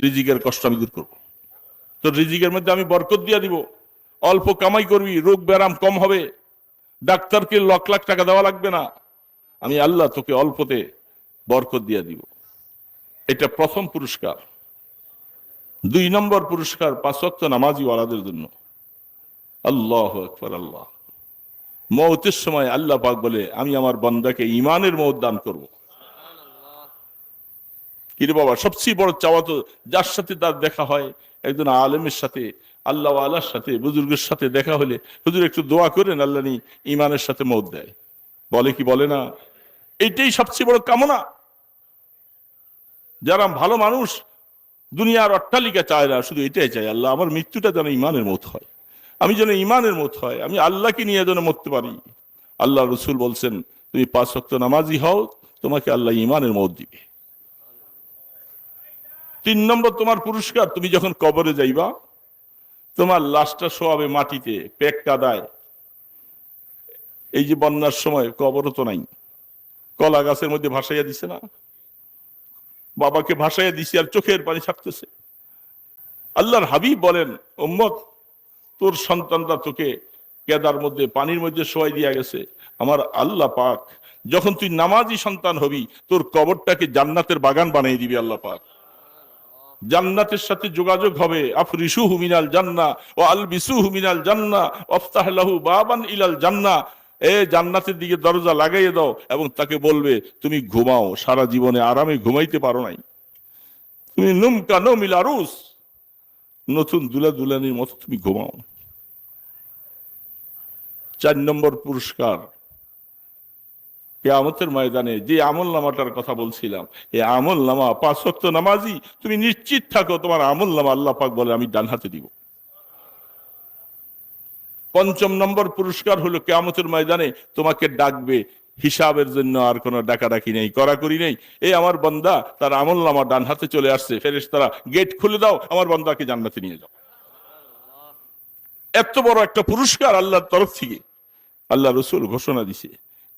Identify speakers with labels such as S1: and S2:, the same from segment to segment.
S1: রিজিকের কষ্ট আমি দূর করবো, তোর রিজিকের মধ্যে আমি বরকত দিয়ে দিব, অল্প কামাই করবি, রোগ ব্যারাম কম হবে, ডাক্তারকে লাখ লাখ টাকা দেওয়া লাগবে না, আমি আল্লাহ তোকে অল্পতে বরকত দিয়ে দিব। এটা প্রথম পুরস্কার। 2 নম্বর পুরস্কার 5 ওয়াক্ত নামাজি ওয়ালাদের জন্য। আল্লাহু আকবার। আল্লাহ মওতের সময় আল্লাহ পাক বলে আমি আমার বান্দাকে ঈমানের মওত দান করব। কিরে বাবা, সবচেয়ে বড় চাওয়া তো যার সাথে তার দেখা হয়, একজন আলেমের সাথে, আল্লাহ ওয়ালার সাথে, বুজুর্গের সাথে দেখা হলে হুজুর একটু দোয়া করেন আল্লাহ নি ঈমানের সাথে মওত দেয়, বলে কি বলে না? এইটাই সবচেয়ে বড় কামনা। যারা ভালো মানুষ দুনিয়ার অট্টালিকা চায় না, শুধু এটাই চায় আল্লাহ আমার মৃত্যুটা যেন ঈমানের মওত হয়, আমি যেন ঈমানের মওত হয়, আমি আল্লাহকে নিয়ে যেন মরতে পারি। আল্লাহ রসুল বলছেন তুমি 5 ওয়াক্ত নামাজি হও, তোমাকে আল্লাহ ঈমানের মওত দিবে। 3 নম্বর তোমার পুরস্কার, তুমি যখন কবরে যাইবা তোমার লাশটা শোয়াবে মাটিতে, পেট কাদায়। এই যে বন্যার সময় কবরও তো নাই, কলা গাছের মধ্যে ভাসাইয়া দিছে না, বাবাকে ভাসাইয়া দিছে আর চোখের পানি ছাড়তেছে। আল্লাহর হাবিব বলেন উম্মত তোর সন্তানরা তোকে কেদার মধ্যে পানির মধ্যে শোয়াই দিয়া গেছে, আমার আল্লাহ পাক যখন তুই নামাজি সন্তান হবি তোর কবরটাকে জান্নাতের বাগান বানিয়ে দিবি। আল্লাহ পাক জান্নাতের সাথে যোগাযোগ হবে। আফরিশুহু মিনাল জান্নাহ ওয়া আলবিসুহু মিনাল জান্নাহ ওয়াফতাহ লাহু বাবান ইলাল জান্নাহ, এ জান্নাতের দিকে দরজা লাগাইয়ে দাও এবং তাকে বলবে তুমি ঘুমাও, সারা জীবনে আরামে ঘুমাইতে পারো নাই, তুমি নুমকা নৌমিল আরুস, নতুন দুলা দুলানির মতো তুমি ঘুমাও। 4 নম্বর পুরস্কার, কিয়ামতের ময়দানে যে আমল নামাটার কথা বলছিলাম, এই আমল নামা 5 ওয়াক্ত নামাজি, তুমি নিশ্চিত থাকো তোমার আমল নামা আল্লাহ পাক বলে আমি ডান হাতে দিব। 5ম নম্বর পুরস্কার হলো কিয়ামতের ময়দানে তোমাকে ডাকবে হিসাবের জন্য, আর কোনো ডাকাডাকি নেই, কড়াকড়ি নেই। এই আমার বান্দা তার আমল নামা ডান হাতে চলে আসছে, ফেরেশতারা গেট খুলে দাও, আমার বান্দাকে জান্নাতে নিয়ে যাও। এত বড় একটা পুরস্কার আল্লাহর তরফ থেকে আল্লাহ রসুল ঘোষণা দিছে।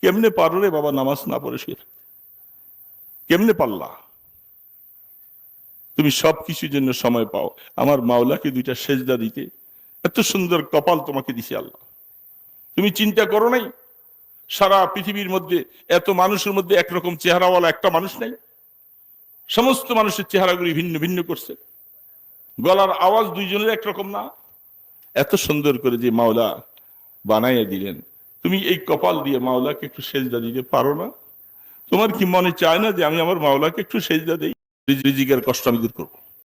S1: কেমনে পারো রে বাবা নামাজ না পড়ে শুয়ে, কেমনে পারলা? তুমি সবকিছুর জন্য সময় পাও, আমার মাওলাকে 2টা সেজদা দিতে, এত সুন্দর কপাল তোমাকে দিছে আল্লাহ। তুমি চিন্তা করো নাই সারা পৃথিবীর মধ্যে এত মানুষের মধ্যে একরকম চেহারাওয়ালা একটা মানুষ নাই, সমস্ত মানুষের চেহারাগুলি ভিন্ন ভিন্ন করছে, গলার আওয়াজ দুইজনের একরকম না, এত সুন্দর করে যে মাওলা বানাইয়া দিলেন, তুমি এই কপাল দিয়ে মাওলাকে একটু সেজদা দিতে পারো না? তোমার কি মনে চায় না যে আমি আমার মাওলাকে একটু সেজদা দেই, রিজিকের কষ্ট আমি দূর করবো?